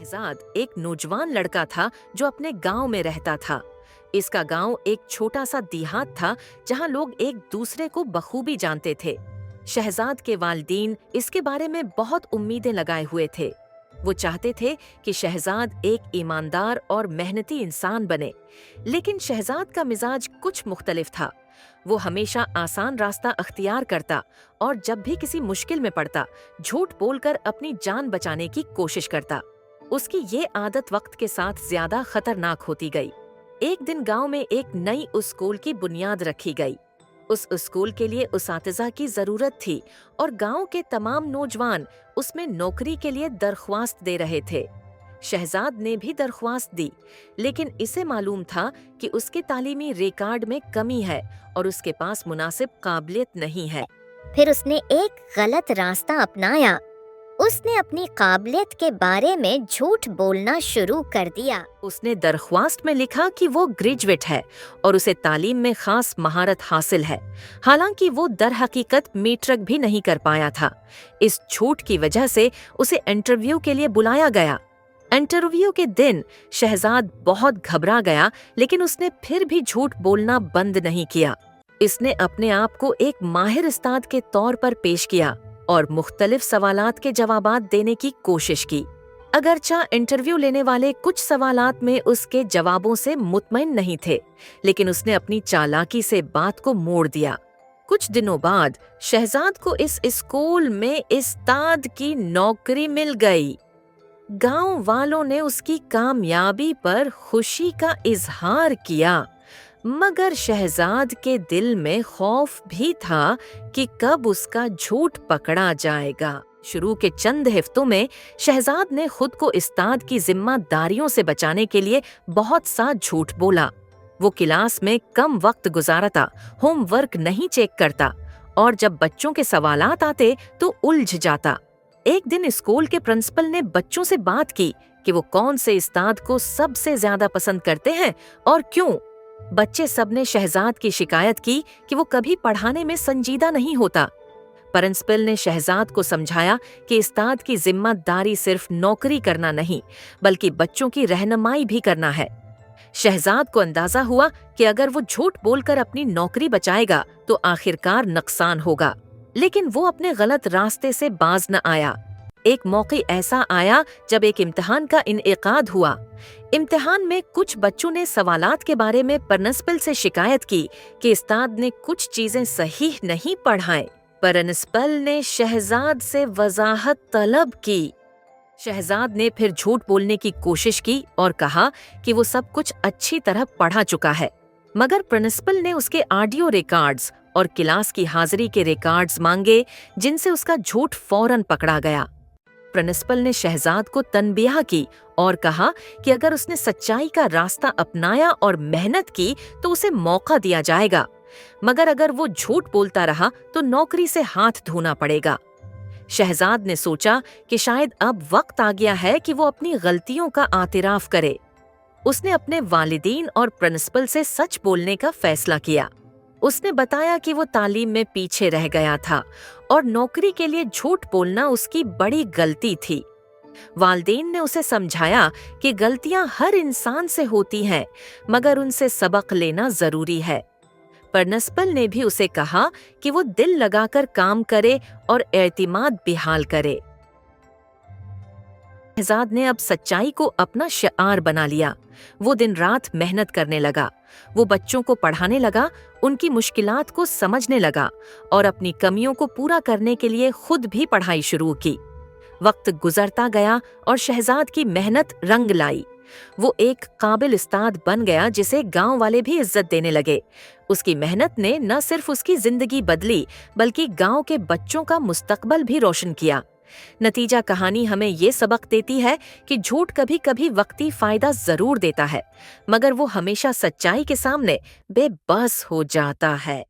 शहजाद एक नौजवान लड़का था जो अपने गांव में रहता था। इसका गांव एक छोटा सा देहात था जहां लोग एक दूसरे को बखूबी जानते थे। शहजाद के वालिदैन इसके बारे में बहुत उम्मीदें लगाए हुए थे। वो चाहते थे कि शहजाद एक ईमानदार और मेहनती इंसान बने, लेकिन शहजाद का मिजाज कुछ मुख्तलिफ था। वो हमेशा आसान रास्ता अख्तियार करता और जब भी किसी मुश्किल में पड़ता झूठ बोलकर अपनी जान बचाने की कोशिश करता। उसकी ये आदत वक्त के साथ ज्यादा खतरनाक होती गई। एक दिन गांव में एक नई स्कूल की बुनियाद रखी गई। उस स्कूल के लिए उसातिज़ा की जरूरत थी और गांव के तमाम नौजवान उसमें नौकरी के लिए दरख्वास्त दे रहे थे। शहजाद ने भी दरख्वास्त दी, लेकिन इसे मालूम था कि उसके तालीमी रिकॉर्ड में कमी है और उसके पास मुनासिब काबिलियत नहीं है। फिर उसने एक गलत रास्ता अपनाया। उसने अपनी काबिलियत के बारे में झूठ बोलना शुरू कर दिया। उसने दरख्वास्त में लिखा कि वो ग्रेजुएट है और उसे तालीम में खास महारत हासिल है, हालांकि वो दर हकीकत मीट्रिक भी नहीं कर पाया था। इस झूठ की वजह से उसे इंटरव्यू के लिए बुलाया गया। इंटरव्यू के दिन शहजाद बहुत घबरा गया, लेकिन उसने फिर भी झूठ बोलना बंद नहीं किया। इसने अपने आप को एक माहिर उस्ताद के तौर पर पेश किया और मुख्तलिफ सवालात के जवाबात देने की कोशिश की। अगरचा इंटरव्यू लेने वाले कुछ सवालात में उसके जवाबों से मुतमईन नहीं थे, लेकिन उसने अपनी चालाकी से बात को मोड़ दिया। कुछ दिनों बाद शहजाद को इस स्कूल में उस्ताद की नौकरी मिल गई। गांव वालों ने उसकी कामयाबी पर खुशी का इजहार किया, मगर शहजाद के दिल में खौफ भी था कि कब उसका झूठ पकड़ा जाएगा। शुरू के चंद हफ्तों में शहजाद ने खुद को उस्ताद की जिम्मेदारियों से बचाने के लिए बहुत सा झूठ बोला। वो क्लास में कम वक्त गुजारता, होमवर्क नहीं चेक करता और जब बच्चों के सवालात आते तो उलझ जाता। एक दिन स्कूल के प्रिंसिपल ने बच्चों से बात की कि वो कौन से उस्ताद को सबसे ज्यादा पसंद करते हैं और क्यों। बच्चे सब ने शहजाद की शिकायत की कि वो कभी पढ़ाने में संजीदा नहीं होता। प्रिंसिपल ने शहजाद को समझाया कि उस्ताद की जिम्मेदारी सिर्फ नौकरी करना नहीं, बल्कि बच्चों की रहनुमाई भी करना है। शहजाद को अंदाजा हुआ कि अगर वो झूठ बोलकर अपनी नौकरी बचाएगा तो आखिरकार नुकसान होगा, लेकिन वो अपने गलत रास्ते से बाज न आया। एक मौके ऐसा आया जब एक इम्तिहान का इनेकाद हुआ। इम्तिहान में कुछ बच्चों ने सवालात के बारे में प्रिंसिपल से शिकायत की कि उस्ताद ने कुछ चीजें सही नहीं पढ़ाई। प्रिंसिपल ने शहजाद से वजाहत तलब की। शहजाद ने फिर झूठ बोलने की कोशिश की और कहा कि वो सब कुछ अच्छी तरह पढ़ा चुका है, मगर प्रिंसिपल ने उसके ऑडियो रिकॉर्ड्स और क्लास की हाजिरी के रिकॉर्ड्स मांगे, जिनसे उसका झूठ फौरन पकड़ा गया। प्रिंसिपल ने शहजाद को तनबीह की और कहा कि अगर उसने सच्चाई का रास्ता अपनाया और मेहनत की तो उसे मौका दिया जाएगा, मगर अगर वो झूठ बोलता रहा तो नौकरी से हाथ धोना पड़ेगा। शहजाद ने सोचा कि शायद अब वक्त आ गया है कि वो अपनी गलतियों का आतिराफ करे। उसने अपने वालिदैन और प्रिंसिपल से सच बोलने का फैसला किया। उसने बताया कि वो तालीम में पीछे रह गया था और नौकरी के लिए झूठ बोलना उसकी बड़ी गलती थी। वालिदैन ने उसे समझाया कि गलतियां हर इंसान से होती हैं, मगर उनसे सबक लेना जरूरी है। प्रिंसिपल ने भी उसे कहा कि वो दिल लगाकर काम करे और एतमाद बेहाल करे। शहजाद ने अब सच्चाई को अपना शिआर बना लिया। वो दिन रात मेहनत करने लगा। वो बच्चों को पढ़ाने लगा, उनकी मुश्किलात को समझने लगा और अपनी कमियों को पूरा करने के लिए खुद भी पढ़ाई शुरू की। वक्त गुजरता गया और शहजाद की मेहनत रंग लाई। वो एक काबिल उस्ताद बन गया जिसे गांव वाले भी इज्जत देने लगे। उसकी मेहनत ने न सिर्फ उसकी जिंदगी बदली, बल्कि गांव के बच्चों का मुस्तकबल भी रोशन किया। नतीजा कहानी हमें ये सबक देती है कि झूठ कभी कभी वक्ती फायदा जरूर देता है, मगर वो हमेशा सच्चाई के सामने बेबस हो जाता है।